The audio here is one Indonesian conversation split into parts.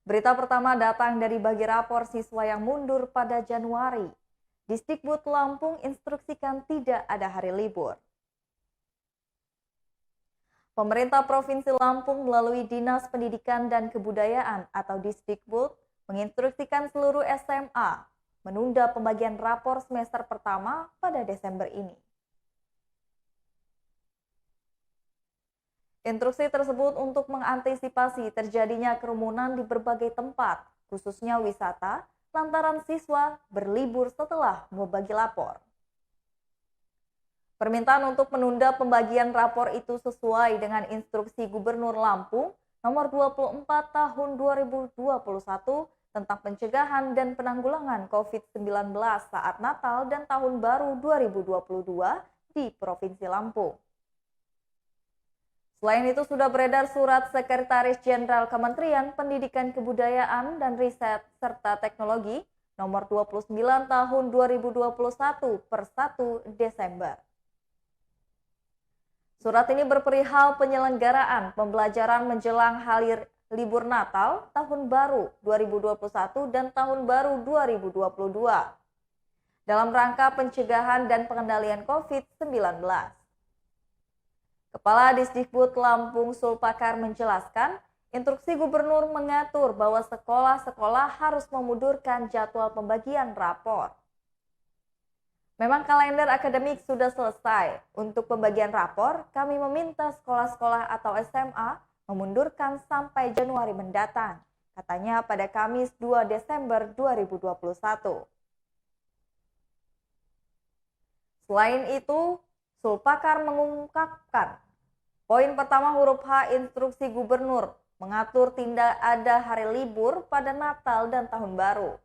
Berita pertama datang dari bagi rapor siswa yang mundur pada Januari. Disdikbud Lampung instruksikan tidak ada hari libur. Pemerintah Provinsi Lampung melalui Dinas Pendidikan dan Kebudayaan atau Disdikbud menginstruksikan seluruh SMA menunda pembagian rapor semester pertama pada Desember ini. Instruksi tersebut untuk mengantisipasi terjadinya kerumunan di berbagai tempat, khususnya wisata, lantaran siswa berlibur setelah membagi lapor. Permintaan untuk menunda pembagian rapor itu sesuai dengan instruksi Gubernur Lampung nomor 24 tahun 2021 tentang pencegahan dan penanggulangan COVID-19 saat Natal dan Tahun Baru 2022 di Provinsi Lampung. Selain itu sudah beredar surat Sekretaris Jenderal Kementerian Pendidikan Kebudayaan dan Riset serta Teknologi nomor 29 tahun 2021 per 1 Desember. Surat ini berperihal penyelenggaraan pembelajaran menjelang hari libur Natal, Tahun Baru 2021 dan Tahun Baru 2022 dalam rangka pencegahan dan pengendalian COVID-19. Kepala Disdikbud Lampung Sulpakar menjelaskan, instruksi gubernur mengatur bahwa sekolah-sekolah harus memundurkan jadwal pembagian rapor. Memang kalender akademik sudah selesai. Untuk pembagian rapor, kami meminta sekolah-sekolah atau SMA memundurkan sampai Januari mendatang, katanya pada Kamis 2 Desember 2021. Selain itu, Sulpakar mengungkapkan, poin pertama huruf H instruksi gubernur mengatur tidak ada hari libur pada Natal dan Tahun Baru.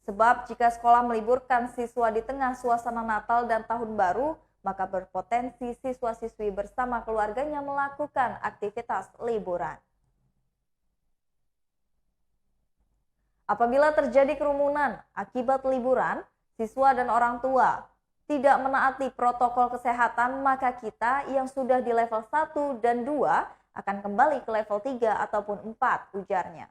Sebab jika sekolah meliburkan siswa di tengah suasana Natal dan Tahun Baru, maka berpotensi siswa-siswi bersama keluarganya melakukan aktivitas liburan. Apabila terjadi kerumunan akibat liburan, siswa dan orang tua tidak menaati protokol kesehatan, maka kita yang sudah di level 1 dan 2 akan kembali ke level 3 ataupun 4, ujarnya.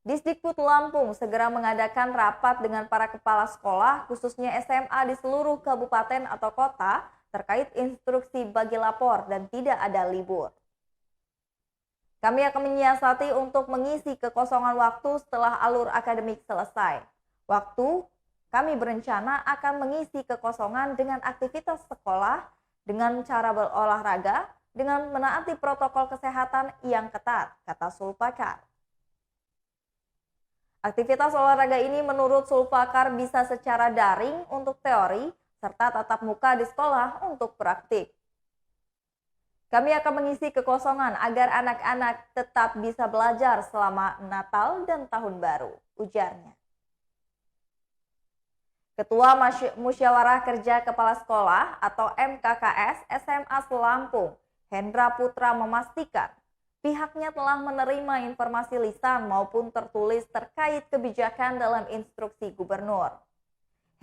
Disdikbud Lampung segera mengadakan rapat dengan para kepala sekolah, khususnya SMA di seluruh kabupaten atau kota, terkait instruksi bagi lapor dan tidak ada libur. Kami akan menyiasati untuk mengisi kekosongan waktu setelah alur akademik selesai. Kami berencana akan mengisi kekosongan dengan aktivitas sekolah, dengan cara berolahraga, dengan menaati protokol kesehatan yang ketat, kata Sulpakar. Aktivitas olahraga ini menurut Sulpakar bisa secara daring untuk teori, serta tatap muka di sekolah untuk praktik. Kami akan mengisi kekosongan agar anak-anak tetap bisa belajar selama Natal dan Tahun Baru, ujarnya. Ketua Musyawarah Kerja Kepala Sekolah atau MKKS SMA Lampung, Hendra Putra memastikan pihaknya telah menerima informasi lisan maupun tertulis terkait kebijakan dalam instruksi gubernur.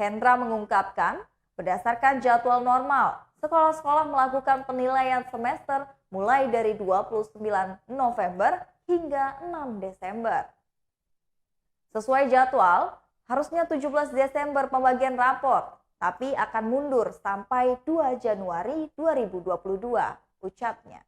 Hendra mengungkapkan, berdasarkan jadwal normal, sekolah-sekolah melakukan penilaian semester mulai dari 29 November hingga 6 Desember. Sesuai jadwal, harusnya 17 Desember pembagian rapor, tapi akan mundur sampai 2 Januari 2022, ucapnya.